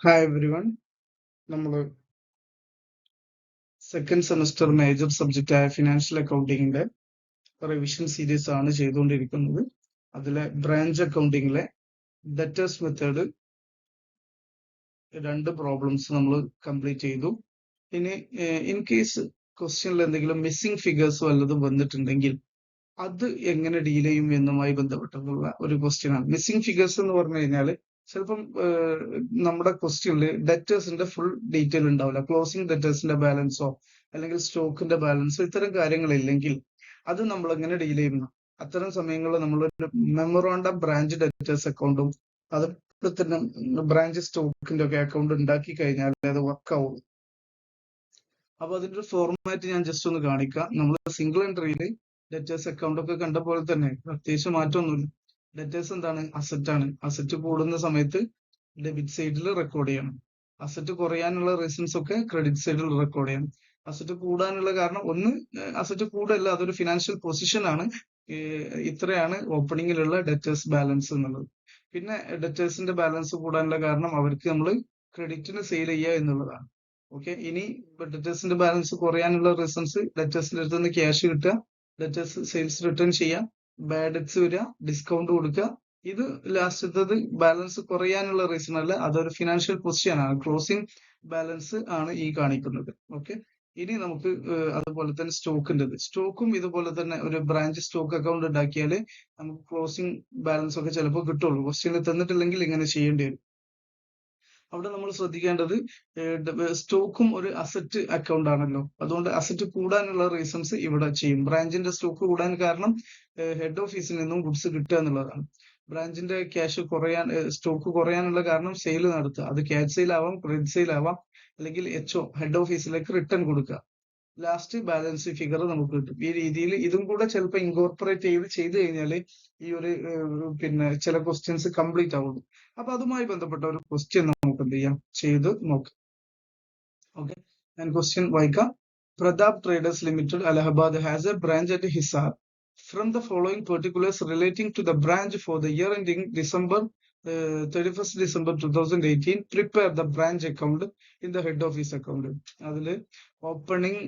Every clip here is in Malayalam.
Hi every one. നമ്മൾ സെക്കൻഡ് സെമസ്റ്റർ മേജർ സബ്ജക്റ്റ് ആയ ഫിനാൻഷ്യൽ അക്കൗണ്ടിങ്ങിന്റെ റിവിഷൻ സീരീസ് ആണ് ചെയ്തുകൊണ്ടിരിക്കുന്നത്. അതിലെ ബ്രാഞ്ച് അക്കൗണ്ടിങ്ങിലെ ഡെറ്റേഴ്സ് മെത്തേഡ് 2 പ്രോബ്ലംസ് നമ്മൾ കംപ്ലീറ്റ് ചെയ്തു. ഇനി ഇൻ കേസ് ക്വസ്റ്റ്യനിൽ എന്തെങ്കിലും മിസ്സിംഗ് ഫിഗേഴ്സ് വല്ലതും വന്നിട്ടുണ്ടെങ്കിൽ അത് എങ്ങനെ ഡീൽ ചെയ്യും എന്നുമായി ബന്ധപ്പെട്ടിട്ടുള്ള ഒരു ക്വസ്റ്റ്യൻ ആണ്. മിസ്സിംഗ് ഫിഗേഴ്സ് എന്ന് പറഞ്ഞു കഴിഞ്ഞാൽ ചിലപ്പം നമ്മുടെ ക്വസ്റ്റ്യനിൽ ഡെറ്റേഴ്സിന്റെ ഫുൾ ഡീറ്റെയിൽ ഉണ്ടാവില്ല. ക്ലോസിംഗ് ഡെറ്റേഴ്സിന്റെ ബാലൻസോ അല്ലെങ്കിൽ സ്റ്റോക്കിന്റെ ബാലൻസോ ഇത്തരം കാര്യങ്ങളില്ലെങ്കിൽ അത് നമ്മൾ എങ്ങനെ ഡീൽ ചെയ്യുന്നു. അത്തരം സമയങ്ങളിൽ നമ്മൾ മെമ്മോറാണ്ടം ബ്രാഞ്ച് ഡെറ്റേഴ്സ് അക്കൗണ്ടും അതുപോലെ തന്നെ ബ്രാഞ്ച് സ്റ്റോക്കിന്റെ ഒക്കെ അക്കൗണ്ട് ഉണ്ടാക്കി കഴിഞ്ഞാൽ അത് വർക്ക് ആവും. അപ്പൊ അതിന്റെ ഒരു ഫോർമാറ്റ് ഞാൻ ജസ്റ്റ് ഒന്ന് കാണിക്കാം. നമ്മൾ സിംഗിൾ എൻട്രിയിൽ ഡെറ്റേഴ്സ് അക്കൗണ്ട് ഒക്കെ കണ്ട പോലെ തന്നെ പ്രത്യേകിച്ച് മാറ്റമൊന്നുമില്ല. ഡെറ്റേഴ്സ് എന്താണ്? അസറ്റ് ആണ്. അസറ്റ് കൂടുന്ന സമയത്ത് ഡെബിറ്റ് സൈഡിൽ റെക്കോർഡ് ചെയ്യണം. അസറ്റ് കുറയാനുള്ള റീസൺസ് ഒക്കെ ക്രെഡിറ്റ് സൈഡിൽ റെക്കോർഡ് ചെയ്യണം. അസറ്റ് കൂടാനുള്ള കാരണം ഒന്ന്, അസറ്റ് കൂടല്ല, അതൊരു ഫിനാൻഷ്യൽ പൊസിഷൻ ആണ്. ഇത്രയാണ് ഓപ്പണിങ്ങിലുള്ള ഡെറ്റേഴ്സ് ബാലൻസ് എന്നുള്ളത്. പിന്നെ ഡെറ്റേഴ്സിന്റെ ബാലൻസ് കൂടാനുള്ള കാരണം അവർക്ക് നമ്മൾ ക്രെഡിറ്റിന് സെയിൽ ചെയ്യുക എന്നുള്ളതാണ്. ഓക്കെ. ഇനി ഡെറ്റേഴ്സിന്റെ ബാലൻസ് കുറയാനുള്ള റീസൺസ് ഡെറ്റേഴ്സിന്റെ അടുത്ത് നിന്ന് ക്യാഷ് കിട്ടുക, ഡെറ്റേഴ്സ് സെയിൽസ് റിട്ടേൺ ചെയ്യുക, ബാഡ് ഡെറ്റ്സ് വരിക, ഡിസ്കൗണ്ട് കൊടുക്കുക. ഇത് ലാസ്റ്റത്തത് ബാലൻസ് കുറയാനുള്ള റീസൺ അല്ല, അതൊരു ഫിനാൻഷ്യൽ പൊസിഷൻ ആണ്. ക്ലോസിംഗ് ബാലൻസ് ആണ് ഈ കാണിക്കുന്നത്. ഓക്കെ. ഇനി നമുക്ക് അതുപോലെ തന്നെ സ്റ്റോക്കും ഇതുപോലെ തന്നെ ഒരു ബ്രാഞ്ച് സ്റ്റോക്ക് അക്കൗണ്ട് ഉണ്ടാക്കിയാൽ നമുക്ക് ക്ലോസിംഗ് ബാലൻസ് ഒക്കെ ചിലപ്പോൾ കിട്ടുള്ളൂ. ക്വസ്റ്റ്യനിൽ തന്നിട്ടില്ലെങ്കിൽ ഇങ്ങനെ ചെയ്യേണ്ടി വരും. അവിടെ നമ്മൾ ശ്രദ്ധിക്കേണ്ടത് സ്റ്റോക്കും ഒരു അസറ്റ് അക്കൗണ്ട് ആണല്ലോ. അതുകൊണ്ട് അസറ്റ് കൂടാനുള്ള റീസൺസ് ഇവിടെ ചെയ്യും. ബ്രാഞ്ചിന്റെ സ്റ്റോക്ക് കൂടാൻ കാരണം ഹെഡ് ഓഫീസിൽ നിന്നും ഗുഡ്സ് കിട്ടുക എന്നുള്ളതാണ്. ബ്രാഞ്ചിന്റെ ക്യാഷ് കുറയാൻ, സ്റ്റോക്ക് കുറയാനുള്ള കാരണം സെയിൽ നടത്തുക. അത് ക്യാഷ് സെയിൽ ആവാം, ക്രെഡിറ്റ് സെയിൽ ആവാം, അല്ലെങ്കിൽ ഹെഡ് ഓഫീസിലേക്ക് റിട്ടേൺ കൊടുക്കുക. ലാസ്റ്റ് ബാലൻസ് ഫിഗർ നമുക്ക് കിട്ടും. ഈ രീതിയിൽ ഇതും കൂടെ ചിലപ്പോൾ ഇൻകോർപ്പറേറ്റ് ചെയ്ത് കഴിഞ്ഞാൽ ഈ ഒരു പിന്നെ ചില ക്വസ്റ്റ്യൻസ് കംപ്ലീറ്റ് ആവുള്ളൂ. അപ്പൊ അതുമായി ബന്ധപ്പെട്ട ഒരു ക്വസ്റ്റ്യൻ നമുക്ക് എന്ത് ചെയ്യാം, ചെയ്ത് നോക്കാം. ഓക്കെ, ഞാൻ ക്വസ്റ്റ്യൻ വായിക്കാം. Pratap traders limited, Allahabad has a branch at Hisar. From the following particulars relating to the branch for the year ending December 31st December 2018, prepare the branch account in the head office account. അതിൽ ഓപ്പണിംഗ്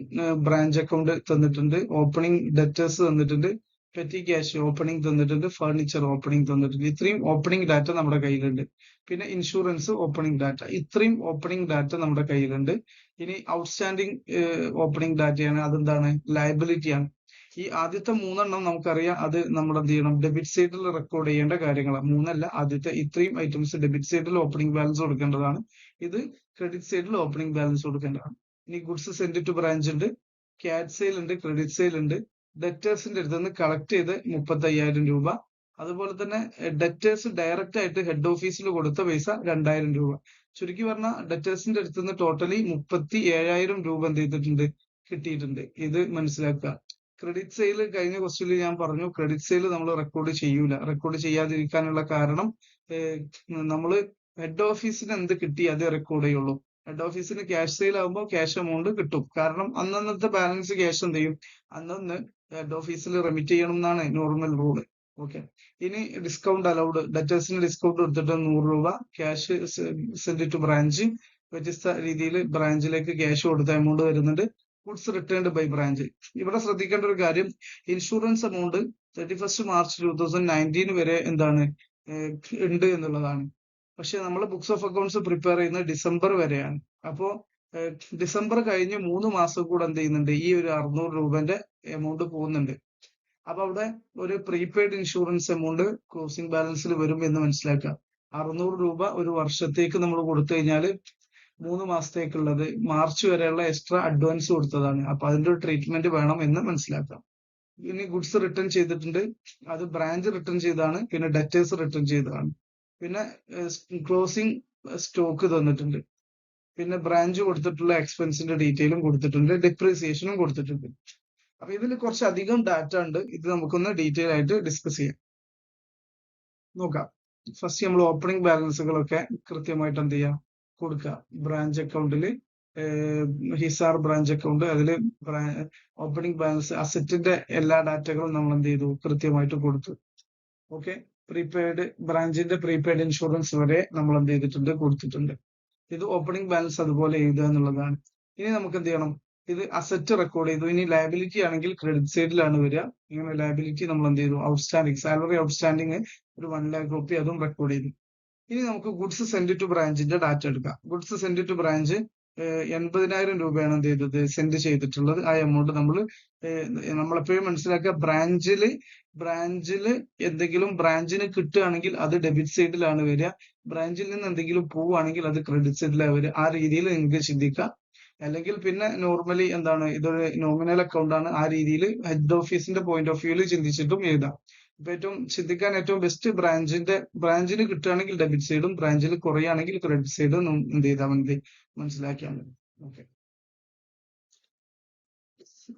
ബ്രാഞ്ച് അക്കൗണ്ട് തന്നിട്ടുണ്ട്, ഓപ്പണിംഗ് ഡെറ്റേഴ്സ് തന്നിട്ടുണ്ട്, പെറ്റി ക്യാഷ് ഓപ്പണിംഗ് തന്നിട്ടുണ്ട്, ഫർണിച്ചർ ഓപ്പണിംഗ് തന്നിട്ടുണ്ട്. ഇത്രയും ഓപ്പണിംഗ് ഡാറ്റ നമ്മുടെ കയ്യിലുണ്ട്. പിന്നെ ഇൻഷുറൻസ് ഓപ്പണിംഗ് ഡാറ്റ, ഇത്രയും ഓപ്പണിംഗ് ഡാറ്റ നമ്മുടെ കയ്യിലുണ്ട്. ഇനി ഔട്ട്സ്റ്റാൻഡിംഗ് ഓപ്പണിംഗ് ഡാറ്റയാണ്, അതെന്താണ്? ലയബിലിറ്റി ആണ്. ഈ ആദ്യത്തെ 3 നമുക്കറിയാം, അത് നമ്മൾ എന്ത് ചെയ്യണം, ഡെബിറ്റ് സൈഡിൽ റെക്കോർഡ് ചെയ്യേണ്ട കാര്യങ്ങളാണ്. 3 ആദ്യത്തെ ഇത്രയും ഐറ്റംസ് ഡെബിറ്റ് സൈഡിൽ ഓപ്പണിംഗ് ബാലൻസ് കൊടുക്കേണ്ടതാണ്. ഇത് ക്രെഡിറ്റ് സൈഡിൽ ഓപ്പണിംഗ് ബാലൻസ് കൊടുക്കേണ്ടതാണ്. ഇനി ഗുഡ്സ് സെൻഡ് ടു ബ്രാഞ്ച് ഉണ്ട്, ക്യാഷ് സെയിൽ ഉണ്ട്, ക്രെഡിറ്റ് സെയിൽ ഉണ്ട്, ഡെറ്റേഴ്സിന്റെ അടുത്ത് നിന്ന് കളക്ട് ചെയ്ത് 35,000 രൂപ. അതുപോലെ തന്നെ ഡെറ്റേഴ്സ് ഡയറക്റ്റ് ആയിട്ട് ഹെഡ് ഓഫീസിൽ കൊടുത്ത പൈസ 2,000 രൂപ. ചുരുക്കി പറഞ്ഞാൽ ഡെറ്റേഴ്സിന്റെ അടുത്ത് നിന്ന് ടോട്ടലി 37,000 രൂപ എന്ത് ചെയ്തിട്ടുണ്ട്, കിട്ടിയിട്ടുണ്ട്. ഇത് മനസ്സിലാക്കുക. ക്രെഡിറ്റ് സെയിൽ കഴിഞ്ഞ ക്വസ്റ്റ്യനിൽ ഞാൻ പറഞ്ഞു, ക്രെഡിറ്റ് സെയിൽ നമ്മൾ റെക്കോർഡ് ചെയ്യൂല. റെക്കോർഡ് ചെയ്യാതിരിക്കാനുള്ള കാരണം നമ്മൾ ഹെഡ് ഓഫീസിന് എന്ത് കിട്ടി അത് റെക്കോർഡ് ചെയ്യുള്ളൂ. ഹെഡ് ഓഫീസിന് ക്യാഷ് സെയിൽ ആകുമ്പോൾ ക്യാഷ് എമൗണ്ട് കിട്ടും. കാരണം അന്നന്നത്തെ ബാലൻസ് ക്യാഷ് എന്ത് ചെയ്യും, അന്നന്ന് ഹെഡ് ഓഫീസിൽ റെമിറ്റ് ചെയ്യണം എന്നാണ് നോർമൽ റൂള്. ഓക്കെ. ഇനി ഡിസ്കൗണ്ട് അലൗഡ്, ഡെറ്റേഴ്സിന് ഡിസ്കൗണ്ട് കൊടുത്തിട്ട് 100 രൂപ, ക്യാഷ് സെൻഡ് ടു ബ്രാഞ്ച്, വ്യത്യസ്ത രീതിയിൽ ബ്രാഞ്ചിലേക്ക് ക്യാഷ് കൊടുത്ത എമൗണ്ട് വരുന്നുണ്ട്. Goods returned by branch. ഇവിടെ ശ്രദ്ധിക്കേണ്ട ഒരു കാര്യം, ഇൻഷുറൻസ് എമൗണ്ട് 31st March 2019 വരെ എന്താണ് ഉണ്ട് എന്നുള്ളതാണ്. പക്ഷെ നമ്മൾ ബുക്സ് ഓഫ് അക്കൗണ്ട്സ് പ്രിപ്പയർ ചെയ്യുന്നത് ഡിസംബർ വരെയാണ്. അപ്പോ ഡിസംബർ കഴിഞ്ഞ് 3 മാസം കൂടെ എന്ത് ചെയ്യുന്നുണ്ട്, ഈ ഒരു 600 രൂപന്റെ എമൗണ്ട് പോകുന്നുണ്ട്. അപ്പൊ അവിടെ ഒരു പ്രീപെയ്ഡ് ഇൻഷുറൻസ് എമൗണ്ട് ക്ലോസിംഗ് ബാലൻസിൽ വരും എന്ന് മനസ്സിലാക്കുക. 600 രൂപ ഒരു വർഷത്തേക്ക് നമ്മൾ കൊടുത്തു കഴിഞ്ഞാൽ 3 മാസത്തേക്കുള്ളത് മാർച്ച് വരെയുള്ള എക്സ്ട്രാ അഡ്വാൻസ് കൊടുത്തതാണ്. അപ്പൊ അതിന്റെ ഒരു ട്രീറ്റ്മെന്റ് വേണം എന്ന് മനസ്സിലാക്കാം. ഇനി ഗുഡ്സ് റിട്ടേൺ ചെയ്തിട്ടുണ്ട്, അത് ബ്രാഞ്ച് റിട്ടേൺ ചെയ്താണ്, പിന്നെ ഡെറ്റേഴ്സ് റിട്ടേൺ ചെയ്തതാണ്. പിന്നെ ക്ലോസിംഗ് സ്റ്റോക്ക് തന്നിട്ടുണ്ട്, പിന്നെ ബ്രാഞ്ച് കൊടുത്തിട്ടുള്ള എക്സ്പെൻസിന്റെ ഡീറ്റെയിലും കൊടുത്തിട്ടുണ്ട്, ഡിപ്രീസിയേഷനും കൊടുത്തിട്ടുണ്ട്. അപ്പൊ ഇതിൽ കുറച്ചധികം ഡാറ്റ ഉണ്ട്. ഇത് നമുക്കൊന്ന് ഡീറ്റെയിൽ ആയിട്ട് ഡിസ്കസ് ചെയ്യാം. നോക്കാം. ഫസ്റ്റ് നമ്മൾ ഓപ്പണിംഗ് ബാലൻസുകളൊക്കെ കൃത്യമായിട്ട് എന്ത് ചെയ്യാം, കൊടുക്കുക. ബ്രാഞ്ച് അക്കൗണ്ടിൽ ഹിസാർ ബ്രാഞ്ച് അക്കൗണ്ട്, അതിൽ ഓപ്പണിംഗ് ബാലൻസ് അസറ്റിന്റെ എല്ലാ ഡാറ്റകളും നമ്മൾ എന്ത് ചെയ്തു, കൃത്യമായിട്ട് കൊടുത്തു. ഓക്കെ. പ്രീപെയ്ഡ് ബ്രാഞ്ചിന്റെ പ്രീപെയ്ഡ് ഇൻഷുറൻസ് വരെ നമ്മൾ എന്ത് ചെയ്തിട്ടുണ്ട്, കൊടുത്തിട്ടുണ്ട്. ഇത് ഓപ്പണിംഗ് ബാലൻസ് അതുപോലെ എഴുതുക എന്നുള്ളതാണ്. ഇനി നമുക്ക് എന്ത് ചെയ്യണം, ഇത് അസറ്റ് റെക്കോർഡ് ചെയ്തു. ഇനി ലയബിലിറ്റി ആണെങ്കിൽ ക്രെഡിറ്റ് സൈഡിലാണ് വരിക. ഇങ്ങനെ ലയബിലിറ്റി നമ്മൾ എന്ത് ചെയ്തു, ഔട്ട്സ്റ്റാൻഡിങ് സാലറി ഔട്ട്സ്റ്റാൻഡിങ് ഒരു 1 lakh രൂപ അതും റെക്കോർഡ് ചെയ്തു. ഇനി നമുക്ക് ഗുഡ്സ് സെൻഡ് ടു ബ്രാഞ്ചിന്റെ ഡാറ്റ എടുക്കാം. ഗുഡ്സ് സെൻഡ് ടു ബ്രാഞ്ച് 80,000 രൂപയാണ് എന്ത് ചെയ്തത്, സെൻഡ് ചെയ്തിട്ടുള്ളത്. ആ എമൗണ്ട് നമ്മളെപ്പോഴും മനസ്സിലാക്കുക, ബ്രാഞ്ചില് എന്തെങ്കിലും ബ്രാഞ്ചിന് കിട്ടുകയാണെങ്കിൽ അത് ഡെബിറ്റ് സൈഡിലാണ് വരിക. ബ്രാഞ്ചിൽ നിന്ന് എന്തെങ്കിലും പോവുകയാണെങ്കിൽ അത് ക്രെഡിറ്റ് സൈഡിലാണ് വരിക. ആ രീതിയിൽ നിങ്ങൾക്ക് ചിന്തിക്കാം. അല്ലെങ്കിൽ പിന്നെ നോർമലി എന്താണ്, ഇതൊരു നോമിനൽ അക്കൗണ്ട് ആണ്, ആ രീതിയിൽ ഹെഡ് ഓഫീസിന്റെ പോയിന്റ് ഓഫ് വ്യൂവിൽ ചിന്തിച്ചിട്ടും എഴുതാം. ഇപ്പൊ ചിന്തിക്കാൻ ഏറ്റവും ബെസ്റ്റ് ബ്രാഞ്ചിന് കിട്ടുകയാണെങ്കിൽ ഡെബിറ്റ് സൈഡും, ബ്രാഞ്ചിൽ കുറയുകയാണെങ്കിൽ ക്രെഡിറ്റ് സൈഡും എന്ത് ചെയ്താൽ മതി, മനസ്സിലാക്കിയാൽ മതി. ഓക്കെ.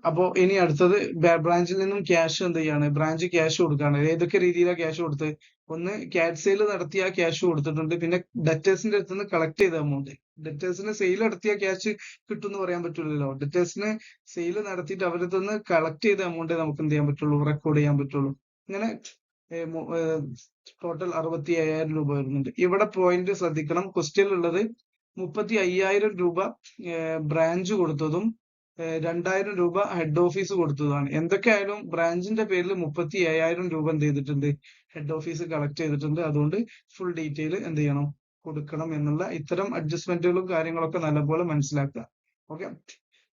അപ്പോ ഇനി അടുത്തത് ബ്രാഞ്ചിൽ നിന്നും ക്യാഷ് എന്ത് ചെയ്യാണ്, ബ്രാഞ്ച് ക്യാഷ് കൊടുക്കാണ്. ഏതൊക്കെ രീതിയിലാണ് ക്യാഷ് കൊടുത്ത്, ഒന്ന് ക്യാറ്റ് സെയിൽ നടത്തിയ ക്യാഷ് കൊടുത്തിട്ടുണ്ട്. പിന്നെ ഡെറ്റേഴ്സിന്റെ അടുത്ത് നിന്ന് കളക്ട് ചെയ്ത എമൗണ്ട്. ഡെറ്റേഴ്സിന് സെയിൽ നടത്തിയ ക്യാഷ് കിട്ടും എന്ന് പറയാൻ പറ്റില്ലല്ലോ. ഡെറ്റേഴ്സിന് സെയിൽ നടത്തിയിട്ട് അവരുടെ നിന്ന് കളക്ട് ചെയ്ത എമൗണ്ട് നമുക്ക് എന്ത് ചെയ്യാൻ പറ്റുള്ളൂ, റെക്കോർഡ് ചെയ്യാൻ പറ്റുള്ളൂ. ഇങ്ങനെ ടോട്ടൽ 65,000 രൂപ വരുന്നുണ്ട്. ഇവിടെ പോയിന്റ് ശ്രദ്ധിക്കണം, ക്വസ്റ്റ്യൻ ഉള്ളത് 35,000 രൂപ ബ്രാഞ്ച് കൊടുത്തതും 2,000 രൂപ ഹെഡ് ഓഫീസ് കൊടുത്തതാണ്. എന്തൊക്കെയായാലും ബ്രാഞ്ചിന്റെ പേരിൽ 37,000 രൂപ എന്ത് ചെയ്തിട്ടുണ്ട്, ഹെഡ് ഓഫീസ് കളക്ട് ചെയ്തിട്ടുണ്ട്. അതുകൊണ്ട് ഫുൾ ഡീറ്റെയിൽ എന്ത് ചെയ്യണം, കൊടുക്കണം എന്നുള്ള ഇത്തരം അഡ്ജസ്റ്റ്മെന്റുകളും കാര്യങ്ങളൊക്കെ നല്ലപോലെ മനസ്സിലാക്കുക. ഓക്കെ.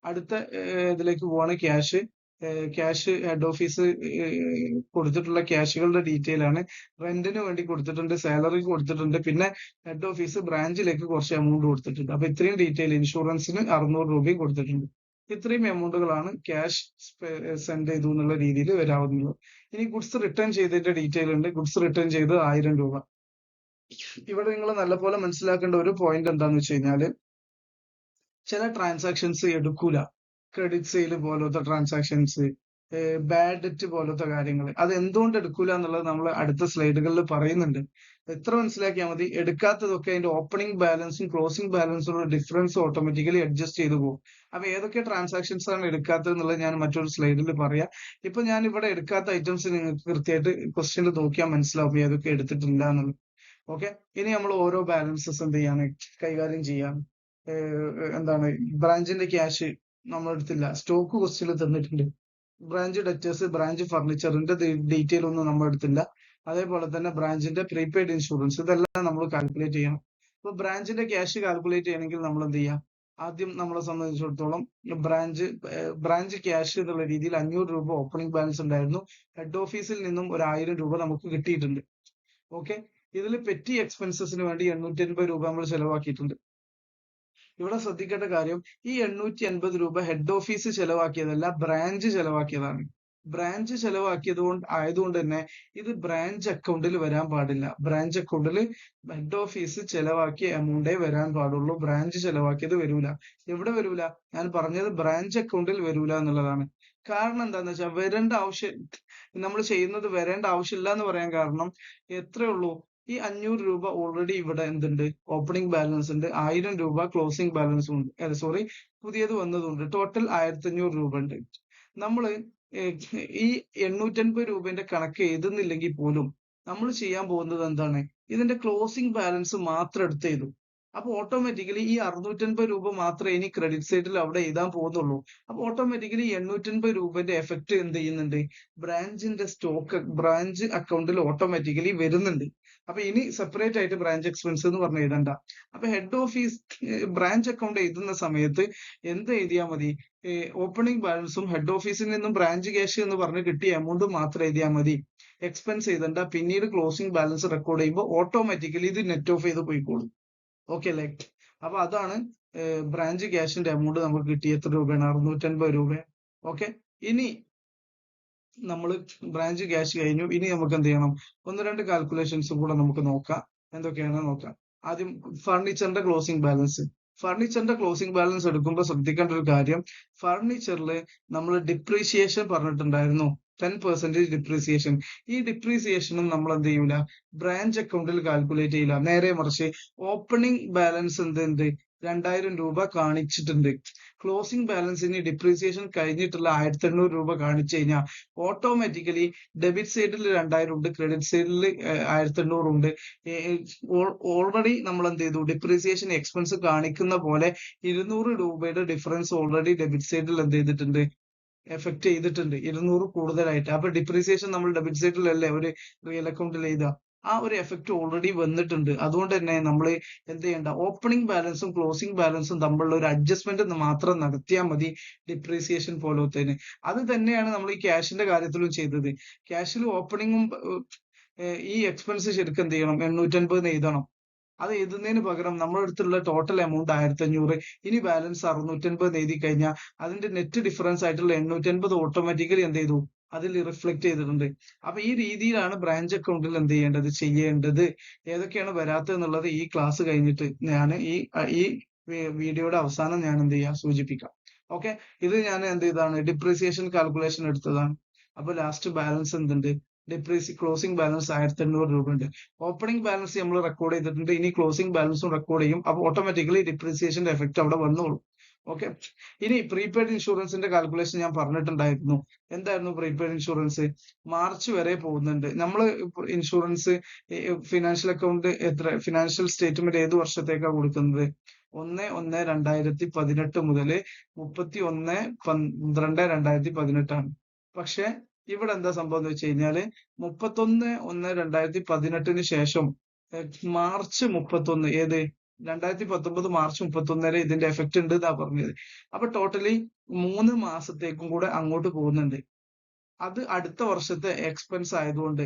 അടുത്ത ഇതിലേക്ക് പോവാണ് ക്യാഷ്. ക്യാഷ് ഹെഡ് ഓഫീസ് കൊടുത്തിട്ടുള്ള ക്യാഷുകളുടെ ഡീറ്റെയിൽ ആണ്. റെന്റിന് വേണ്ടി കൊടുത്തിട്ടുണ്ട്, സാലറി കൊടുത്തിട്ടുണ്ട്, പിന്നെ ഹെഡ് ഓഫീസ് ബ്രാഞ്ചിലേക്ക് കുറച്ച് എമൗണ്ട് കൊടുത്തിട്ടുണ്ട്. അപ്പൊ ഇത്രയും ഡീറ്റെയിൽ, ഇൻഷുറൻസിന് 600 രൂപയും കൊടുത്തിട്ടുണ്ട്. ഇത്രയും എമൗണ്ടുകളാണ് ക്യാഷ് സെൻഡ് ചെയ്തു എന്നുള്ള രീതിയിൽ വരാവുന്നത്. ഇനി ഗുഡ്സ് റിട്ടേൺ ചെയ്തതിന്റെ ഡീറ്റെയിൽ ഉണ്ട്. ഗുഡ്സ് റിട്ടേൺ ചെയ്ത് 1000 രൂപ. ഇവിടെ നിങ്ങൾ നല്ലപോലെ മനസ്സിലാക്കേണ്ട ഒരു പോയിന്റ് എന്താന്ന് വെച്ച് കഴിഞ്ഞാല്, ചില ട്രാൻസാക്ഷൻസ് എടുക്കൂല. ക്രെഡിറ്റ് സെയിൽ പോലത്തെ ട്രാൻസാക്ഷൻസ്, ബാഡ് ഡെറ്റ് പോലത്തെ കാര്യങ്ങൾ, അത് എന്തുകൊണ്ട് എടുക്കൂല എന്നുള്ളത് നമ്മൾ അടുത്ത സ്ലൈഡുകളിൽ പറയുന്നുണ്ട്. എത്ര മനസ്സിലാക്കിയാൽ മതി, എടുക്കാത്തതൊക്കെ അതിന്റെ ഓപ്പണിംഗ് ബാലൻസും ക്ലോസിംഗ് ബാലൻസും ഡിഫറൻസ് ഓട്ടോമാറ്റിക്കലി അഡ്ജസ്റ്റ് ചെയ്തു പോകും. അപ്പൊ ഏതൊക്കെ ട്രാൻസാക്ഷൻസ് ആണ് എടുക്കാത്തത് എന്നുള്ളത് ഞാൻ മറ്റൊരു സ്ലൈഡിൽ പറയാം. ഇപ്പൊ ഞാൻ ഇവിടെ എടുക്കാത്ത ഐറ്റംസ് നിങ്ങൾക്ക് കൃത്യമായിട്ട് ക്വസ്റ്റ്യനിൽ നോക്കിയാൽ മനസ്സിലാവും ഏതൊക്കെ എടുത്തിട്ടില്ല എന്നുള്ളത്. ഓക്കെ. ഇനി നമ്മൾ ഓരോ ബാലൻസസ് എന്ത് ചെയ്യാണ്, കൈകാര്യം ചെയ്യാം. എന്താണ്, ബ്രാഞ്ചിന്റെ ക്യാഷ് നമ്മൾ എടുത്തില്ല, സ്റ്റോക്ക് ക്വസ്റ്റ്യനിൽ തന്നിട്ടുണ്ട്. ബ്രാഞ്ച് ഡെറ്റേഴ്സ്, ബ്രാഞ്ച് ഫർണിച്ചറിന്റെ ഡീറ്റെയിൽ ഒന്നും നമ്മൾ എടുത്തില്ല. അതേപോലെ തന്നെ ബ്രാഞ്ചിന്റെ പ്രീപെയ്ഡ് ഇൻഷുറൻസ്, ഇതെല്ലാം നമ്മൾ കാൽക്കുലേറ്റ് ചെയ്യണം. അപ്പൊ ബ്രാഞ്ചിന്റെ ക്യാഷ് കാൽക്കുലേറ്റ് ചെയ്യണമെങ്കിൽ നമ്മൾ എന്ത് ചെയ്യാം, ആദ്യം നമ്മളെ സംബന്ധിച്ചിടത്തോളം ബ്രാഞ്ച് ക്യാഷ് എന്നുള്ള രീതിയിൽ 500 രൂപ ഓപ്പണിംഗ് ബാലൻസ് ഉണ്ടായിരുന്നു. ഹെഡ് ഓഫീസിൽ നിന്നും 1,000 രൂപ നമുക്ക് കിട്ടിയിട്ടുണ്ട്. ഓക്കെ. ഇതിൽ പെറ്റി എക്സ്പെൻസസിന് വേണ്ടി 850 രൂപ നമ്മൾ ചെലവാക്കിയിട്ടുണ്ട്. ഇവിടെ ശ്രദ്ധിക്കേണ്ട കാര്യം, ഈ 850 രൂപ ഹെഡ് ഓഫീസ് ചെലവാക്കിയതല്ല, ബ്രാഞ്ച് ചെലവാക്കിയതാണ്. ബ്രാഞ്ച് ആയതുകൊണ്ട് തന്നെ ഇത് ബ്രാഞ്ച് അക്കൗണ്ടിൽ വരാൻ പാടില്ല. ബ്രാഞ്ച് അക്കൗണ്ടിൽ ഹെഡ് ഓഫീസ് ചെലവാക്കിയ എമൗണ്ടേ വരാൻ പാടുള്ളൂ. ബ്രാഞ്ച് ചെലവാക്കിയത് വരൂല. എവിടെ വരൂല, ഞാൻ പറഞ്ഞത് ബ്രാഞ്ച് അക്കൗണ്ടിൽ വരൂല എന്നുള്ളതാണ്. കാരണം എന്താന്ന് വെച്ചാൽ നമ്മൾ ചെയ്യുന്നത് വരേണ്ട ആവശ്യമില്ല എന്ന് പറയാൻ കാരണം എത്രയേ ഉള്ളൂ, ഈ 500 രൂപ ഓൾറെഡി ഇവിടെ എന്തുണ്ട്, ഓപ്പണിംഗ് ബാലൻസ് ഉണ്ട്. 1000 രൂപ ക്ലോസിംഗ് ബാലൻസും ഉണ്ട്. സോറി, പുതിയത് വന്നതുണ്ട്. ടോട്ടൽ 1,500 രൂപ ഉണ്ട്. നമ്മള് ഈ 850 രൂപന്റെ കണക്ക് എഴുതുന്നില്ലെങ്കിൽ പോലും നമ്മൾ ചെയ്യാൻ പോകുന്നത് എന്താണ്, ഇതിന്റെ ക്ലോസിംഗ് ബാലൻസ് മാത്രം എടുത്ത് എഴുതും. അപ്പൊ ഓട്ടോമാറ്റിക്കലി ഈ 650 രൂപ മാത്രമേ ഇനി ക്രെഡിറ്റ് സൈഡിൽ അവിടെ എഴുതാൻ പോകുന്നുള്ളൂ. അപ്പൊ ഓട്ടോമാറ്റിക്കലി 850 രൂപന്റെ എഫക്ട് എന്ത് ചെയ്യുന്നുണ്ട്, ബ്രാഞ്ച് അക്കൗണ്ടിൽ ഓട്ടോമാറ്റിക്കലി വരുന്നുണ്ട്. അപ്പൊ ഇനി സെപ്പറേറ്റ് ആയിട്ട് ബ്രാഞ്ച് എക്സ്പെൻസ് എന്ന് പറഞ്ഞ് എഴുതണ്ട. അപ്പൊ ഹെഡ് ഓഫീസ് ബ്രാഞ്ച് അക്കൗണ്ട് എഴുതുന്ന സമയത്ത് എന്ത് എഴുതിയാൽ മതി, ഓപ്പണിംഗ് ബാലൻസും ഹെഡ് ഓഫീസിൽ നിന്നും ബ്രാഞ്ച് ക്യാഷ് എന്ന് പറഞ്ഞ് കിട്ടിയ എമൗണ്ട് മാത്രം എഴുതിയാൽ മതി. എക്സ്പെൻസ് എഴുതണ്ട. പിന്നീട് ക്ലോസിംഗ് ബാലൻസ് റെക്കോർഡ് ചെയ്യുമ്പോൾ ഓട്ടോമാറ്റിക്കലി ഇത് നെറ്റ് ഓഫ് ചെയ്ത് പോയിക്കോളും. ഓക്കെ അല്ലേ. അപ്പൊ അതാണ് ബ്രാഞ്ച് ക്യാഷിന്റെ എമൗണ്ട് നമുക്ക് കിട്ടിയ എത്ര രൂപയാണ്, 650 രൂപ. ഓക്കെ. ഇനി നമ്മൾ ബ്രാഞ്ച് ക്യാഷ് കഴിഞ്ഞു. ഇനി നമുക്ക് എന്ത് ചെയ്യണം, 1-2 കാൽക്കുലേഷൻസ് കൂടെ നമുക്ക് നോക്കാം. എന്തൊക്കെയാണെന്ന് നോക്കാം. ആദ്യം ഫർണിച്ചറിന്റെ ക്ലോസിംഗ് ബാലൻസ്. ഫർണിച്ചറിന്റെ ക്ലോസിംഗ് ബാലൻസ് എടുക്കുമ്പോൾ ശ്രദ്ധിക്കേണ്ട ഒരു കാര്യം, ഫർണിച്ചറിൽ നമ്മൾ ഡിപ്രീസിയേഷൻ പറഞ്ഞിട്ടുണ്ടായിരുന്നു, 10% ഡിപ്രീസിയേഷൻ. ഈ ഡിപ്രീസിയേഷനും നമ്മൾ എന്ത് ചെയ്യൂല, ബ്രാഞ്ച് അക്കൗണ്ടിൽ കാൽക്കുലേറ്റ് ചെയ്യില്ല. നേരെ മറിച്ച് ഓപ്പണിംഗ് ബാലൻസ് എന്തുണ്ട്, 2000 രൂപ കാണിച്ചിട്ടുണ്ട്. ക്ലോസിംഗ് ബാലൻസിന് ഡിപ്രീസിയേഷൻ കഴിഞ്ഞിട്ടുള്ള 1800 രൂപ കാണിച്ചു കഴിഞ്ഞാൽ ഓട്ടോമാറ്റിക്കലി ഡെബിറ്റ് സൈഡിൽ 2000 ഉണ്ട്, ക്രെഡിറ്റ് സൈഡിൽ 1800 ഉണ്ട്. ഓൾറെഡി നമ്മൾ എന്ത് ചെയ്തു, ഡിപ്രീസിയേഷൻ എക്സ്പെൻസ് കാണിക്കുന്ന പോലെ 200 രൂപയുടെ ഡിഫറൻസ് ഓൾറെഡി ഡെബിറ്റ് സൈഡിൽ എന്ത് ചെയ്തിട്ടുണ്ട്, എഫക്ട് ചെയ്തിട്ടുണ്ട്. 200 കൂടുതലായിട്ട്. അപ്പൊ ഡിപ്രീസിയേഷൻ നമ്മൾ ഡെബിറ്റ് സൈഡിലല്ലേ ഒരു റിയൽ അക്കൗണ്ടിൽ എഴുതുക, ആ ഒരു എഫക്ട് ഓൾറെഡി വന്നിട്ടുണ്ട്. അതുകൊണ്ട് തന്നെ നമ്മൾ എന്ത് ചെയ്യേണ്ട, ഓപ്പണിംഗ് ബാലൻസും ക്ലോസിംഗ് ബാലൻസും തമ്മിലുള്ള ഒരു അഡ്ജസ്റ്റ്മെന്റ് മാത്രം നടത്തിയാൽ മതി ഡിപ്രീസിയേഷൻ പോലത്തേന്. അത് തന്നെയാണ് നമ്മൾ ഈ ക്യാഷിന്റെ കാര്യത്തിലും ചെയ്തത്. ക്യാഷിൽ ഓപ്പണിംഗും ഈ എക്സ്പെൻസ് ശരിക്കും എന്ത് ചെയ്യണം, 850 എഴുതണം. അത് എഴുതുന്നതിന് പകരം നമ്മുടെ അടുത്തുള്ള ടോട്ടൽ എമൗണ്ട് 1500, ഇനി ബാലൻസ് 650 എഴുതി കഴിഞ്ഞാൽ അതിന്റെ നെറ്റ് ഡിഫറൻസ് ആയിട്ടുള്ള 850 ഓട്ടോമാറ്റിക്കലി എന്ത് ചെയ്തു, അതിൽ റിഫ്ലക്ട് ചെയ്തിട്ടുണ്ട്. അപ്പൊ ഈ രീതിയിലാണ് ബ്രാഞ്ച് അക്കൗണ്ടിൽ എന്ത് ചെയ്യേണ്ടത്. ഏതൊക്കെയാണ് വരാത്തത് എന്നുള്ളത് ഈ ക്ലാസ് കഴിഞ്ഞിട്ട് ഞാൻ ഈ വീഡിയോയുടെ അവസാനം ഞാൻ എന്ത് ചെയ്യാം, സൂചിപ്പിക്കാം. ഓക്കെ, ഇത് ഞാൻ എന്ത് ചെയ്താണ്, ഡിപ്രീസിയേഷൻ കാൽക്കുലേഷൻ എടുത്തതാണ്. അപ്പൊ ലാസ്റ്റ് ബാലൻസ് എന്തുണ്ട്, ക്ലോസിംഗ് ബാലൻസ് 1800 രൂപ ഉണ്ട്. ഓപ്പണിംഗ് ബാലൻസ് നമ്മൾ റെക്കോർഡ് ചെയ്തിട്ടുണ്ട്, ഇനി ക്ലോസിംഗ് ബാലൻസും റെക്കോർഡ് ചെയ്യും. അപ്പൊ ഓട്ടോമാറ്റിക്കലി ഡിപ്രീസിയേഷന്റെ എഫക്ട് അവിടെ വന്നോളും. ഓക്കെ, ഇനി പ്രീപെയ്ഡ് ഇൻഷുറൻസിന്റെ കാൽക്കുലേഷൻ ഞാൻ പറഞ്ഞിട്ടുണ്ടായിരുന്നു. എന്തായിരുന്നു പ്രീപെയ്ഡ് ഇൻഷുറൻസ്? മാർച്ച് വരെ പോകുന്നുണ്ട്. നമ്മൾ insurance financial account financial statement ഏത് വർഷത്തേക്കാണ് കൊടുക്കുന്നത്? 1/1/2018 മുതൽ 31/12/2018 ആണ്. പക്ഷെ ഇവിടെ എന്താ സംഭവം എന്ന് വെച്ച് കഴിഞ്ഞാല് 31/1/2018 ശേഷം മാർച്ച് 31 ഏത് 2019 മാർച്ച് 31 വരെ ഇതിന്റെ എഫക്ട് ഉണ്ട് എന്നാ പറഞ്ഞത്. അപ്പൊ ടോട്ടലി 3 മാസത്തേക്കും കൂടെ അങ്ങോട്ട് പോകുന്നുണ്ട്. അത് അടുത്ത വർഷത്തെ എക്സ്പെൻസ് ആയതുകൊണ്ട്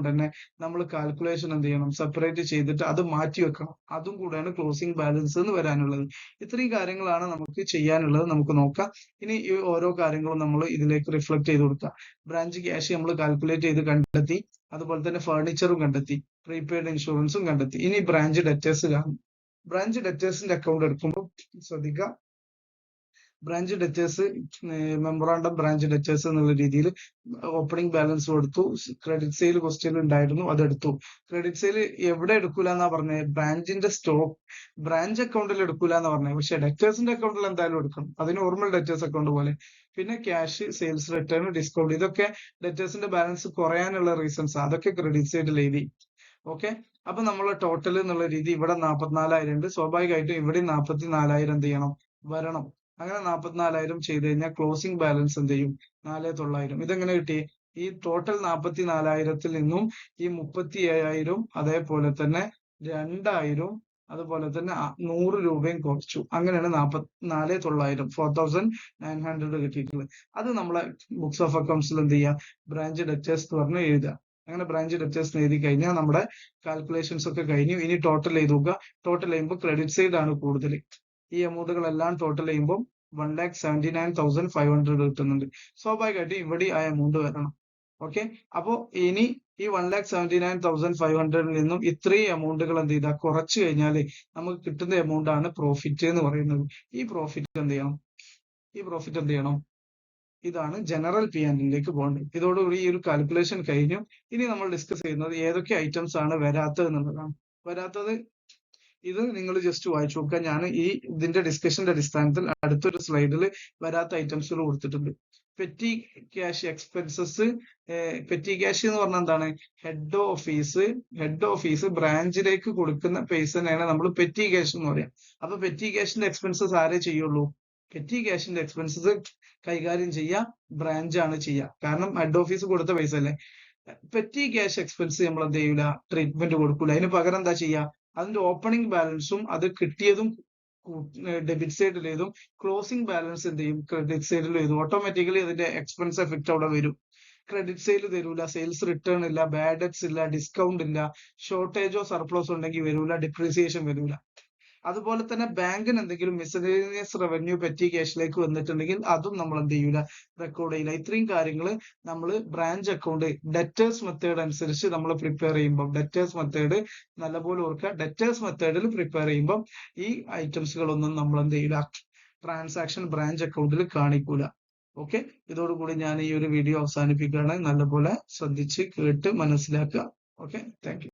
തന്നെ നമ്മൾ കാൽക്കുലേഷൻ എന്ത് ചെയ്യണം, സെപ്പറേറ്റ് ചെയ്തിട്ട് അത് മാറ്റി വെക്കണം. അതും കൂടെയാണ് ക്ലോസിംഗ് ബാലൻസ് എന്ന് വരാനുള്ളത്. ഇത്രയും കാര്യങ്ങളാണ് നമുക്ക് ചെയ്യാനുള്ളത്. നമുക്ക് നോക്കാം. ഇനി ഈ ഓരോ കാര്യങ്ങളും നമ്മൾ ഇതിലേക്ക് റിഫ്ലക്ട് ചെയ്ത് കൊടുക്കുക. ബ്രാഞ്ച് ക്യാഷ് നമ്മൾ കാൽക്കുലേറ്റ് ചെയ്ത് കണ്ടെത്തി, അതുപോലെ തന്നെ ഫർണിച്ചറും കണ്ടെത്തി, പ്രീപെയ്ഡ് ഇൻഷുറൻസും കണ്ടെത്തി. ഇനി ബ്രാഞ്ച് ഡെറ്റേഴ്സ് കാണും. ബ്രാഞ്ച് ഡെറ്റേഴ്സിന്റെ അക്കൗണ്ട് എടുക്കുമ്പോൾ ശ്രദ്ധിക്കുക, branch debtors memorandum branch debtors എന്നുള്ള രീതിയിൽ ഓപ്പണിംഗ് ബാലൻസും എടുത്തു. ക്രെഡിറ്റ് സെയിൽ ക്വസ്റ്റ്യൻ ഉണ്ടായിരുന്നു, അതെടുത്തു. ക്രെഡിറ്റ് സെയിൽ എവിടെ എടുക്കൂല എന്നാ പറഞ്ഞത്? ബ്രാഞ്ചിന്റെ സ്റ്റോക്ക് ബ്രാഞ്ച് അക്കൗണ്ടിൽ എടുക്കൂല എന്ന് പറഞ്ഞത്. പക്ഷെ ഡെറ്റേഴ്സിന്റെ അക്കൗണ്ടിൽ എന്തായാലും എടുക്കണം. അത് നോർമൽ ഡെറ്റേഴ്സ് അക്കൗണ്ട് പോലെ. പിന്നെ ക്യാഷ്, സെയിൽസ് റിട്ടേൺ, ഡിസ്കൗണ്ട്, ഇതൊക്കെ ഡെറ്റേഴ്സിന്റെ ബാലൻസ് കുറയാനുള്ള റീസൺസ്. അതൊക്കെ ക്രെഡിറ്റ് സൈഡിൽ എഴുതി. ഓക്കെ, അപ്പൊ നമ്മളെ ടോട്ടൽ എന്നുള്ള രീതി ഇവിടെ 44,000 ഉണ്ട്. സ്വാഭാവികമായിട്ടും ഇവിടെ 44,000 എന്ത് ചെയ്യണം, വരണം. അങ്ങനെ 44,000 ചെയ്ത് കഴിഞ്ഞാൽ ക്ലോസിംഗ് ബാലൻസ് എന്ത് ചെയ്യും, 4,900. ഇതെങ്ങനെ കിട്ടി? ഈ ടോട്ടൽ 44,000-ത്തിൽ നിന്നും ഈ 37,000 അതേപോലെ തന്നെ 2,000 അതുപോലെ തന്നെ 100 രൂപയും കുറച്ചു. അങ്ങനെയാണ് 4,900 4,900 കിട്ടിയിട്ടുള്ളത്. അത് നമ്മളെ ബുക്സ് ഓഫ് അക്കൗണ്ട്സിൽ എന്ത് ചെയ്യുക, ബ്രാഞ്ച് ഡെറ്റേഴ്സ് എന്ന് പറഞ്ഞ് എഴുതുക. അങ്ങനെ ബ്രാഞ്ച് ഡെറ്റേഴ്സ് എഴുതി കഴിഞ്ഞാൽ നമ്മുടെ കാൽക്കുലേഷൻസ് ഒക്കെ കഴിഞ്ഞു. ഇനി ടോട്ടൽ എഴുതി നോക്കുക. ടോട്ടൽ ചെയ്യുമ്പോൾ ക്രെഡിറ്റ് സൈഡ് ആണ് കൂടുതൽ. ഈ എമൗണ്ടുകളെല്ലാം ടോട്ടൽ ചെയ്യുമ്പോൾ 1,79,500 കിട്ടുന്നുണ്ട്. സ്വാഭാവികമായിട്ടും ഇവിടെ ആ എമൗണ്ട് വരണം. ഓക്കെ, അപ്പോ ഇനി ഈ 1,79,500 നിന്നും ഇത്രയും എമൗണ്ടുകൾ എന്ത് ചെയ്താൽ കുറച്ചു കഴിഞ്ഞാല് നമുക്ക് കിട്ടുന്ന എമൗണ്ട് ആണ് പ്രോഫിറ്റ് എന്ന് പറയുന്നത്. ഈ പ്രോഫിറ്റ് എന്ത് ചെയ്യണം, ഇതാണ് ജനറൽ P&Lലേക്ക് പോകേണ്ടത്. ഇതോടുകൂടി ഈ ഒരു കാൽക്കുലേഷൻ കഴിഞ്ഞു. ഇനി നമ്മൾ ഡിസ്കസ് ചെയ്യുന്നത് ഏതൊക്കെ ഐറ്റംസ് ആണ് വരാത്തത് എന്നുള്ളതാണ്. വരാത്തത് ഇത് നിങ്ങൾ ജസ്റ്റ് വായിച്ചു നോക്കുക. ഞാൻ ഇതിന്റെ ഡിസ്കഷന്റെ അടിസ്ഥാനത്തിൽ അടുത്തൊരു സ്ലൈഡിൽ വരാത്ത ഐറ്റംസുകൾ കൊടുത്തിട്ടുണ്ട്. Petty cash expenses. Petty cash എന്ന് പറഞ്ഞാൽ എന്താണ്? ഹെഡ് ഓഫീസ് ബ്രാഞ്ചിലേക്ക് കൊടുക്കുന്ന പൈസനെയാണ് നമ്മൾ പെറ്റി ക്യാഷ് എന്ന് പറയാം. അപ്പൊ പെറ്റി ക്യാഷിന്റെ എക്സ്പെൻസസ് ആരേ ചെയ്യുള്ളൂ? പെറ്റി ക്യാഷിന്റെ എക്സ്പെൻസസ് കൈകാര്യം ചെയ്യാൻ ബ്രാഞ്ചാണ് ചെയ്യുക. കാരണം ഹെഡ് ഓഫീസ് കൊടുത്ത പൈസ അല്ലേ. പെറ്റി ക്യാഷ് എക്സ്പെൻസ് നമ്മൾ എന്ത് ചെയ്യൂല, ട്രീറ്റ്മെന്റ് കൊടുക്കൂല. അതിന് പകരം എന്താ ചെയ്യുക, അതിന്റെ ഓപ്പണിംഗ് ബാലൻസും അത് കിട്ടിയതും ഡെബിറ്റ് സൈഡിൽ എഴുതും, ക്ലോസിംഗ് ബാലൻസ് എന്ത് ചെയ്യും, ക്രെഡിറ്റ് സൈഡിൽ എഴുതും. ഓട്ടോമാറ്റിക്കലി അതിന്റെ എക്സ്പെൻസ് എഫക്ട് അവിടെ വരും. ക്രെഡിറ്റ് സെയിൽ തരൂല, സെയിൽസ് റിട്ടേൺ ഇല്ല, ബാഡ് ഡെറ്റ്സ് ഇല്ല, ഡിസ്കൗണ്ട് ഇല്ല, ഷോർട്ടേജോ സർപ്ലസോ ഉണ്ടെങ്കിൽ വരൂല, ഡിപ്രീസിയേഷൻ വരൂല. അതുപോലെ തന്നെ ബാങ്കിന് എന്തെങ്കിലും മിസ്സലേനിയസ് റവന്യൂ പെറ്റി ക്യാഷിലേക്ക് വന്നിട്ടുണ്ടെങ്കിൽ അതും നമ്മൾ എന്ത് ചെയ്യൂല, റെക്കോർഡ് ചെയ്യില്ല. ഇത്രയും കാര്യങ്ങൾ നമ്മൾ ബ്രാഞ്ച് അക്കൗണ്ട് ഡെറ്റേഴ്സ് മെത്തേഡ് അനുസരിച്ച് നമ്മൾ പ്രിപ്പയർ ചെയ്യുമ്പോൾ, ഡെറ്റേഴ്സ് മെത്തേഡ് നല്ലപോലെ ഓർക്കുക. ഡെറ്റേഴ്സ് മെത്തേഡിൽ പ്രിപ്പയർ ചെയ്യുമ്പോൾ ഈ ഐറ്റംസുകളൊന്നും നമ്മൾ എന്ത് ചെയ്യില്ല, ട്രാൻസാക്ഷൻ ബ്രാഞ്ച് അക്കൗണ്ടിൽ കാണിക്കൂല. ഓക്കെ, ഇതോടുകൂടി ഞാൻ ഈ ഒരു വീഡിയോ അവസാനിപ്പിക്കുകയാണ്. നല്ലപോലെ ശ്രദ്ധിച്ച് കേട്ട് മനസ്സിലാക്കുക. Okay, thank you.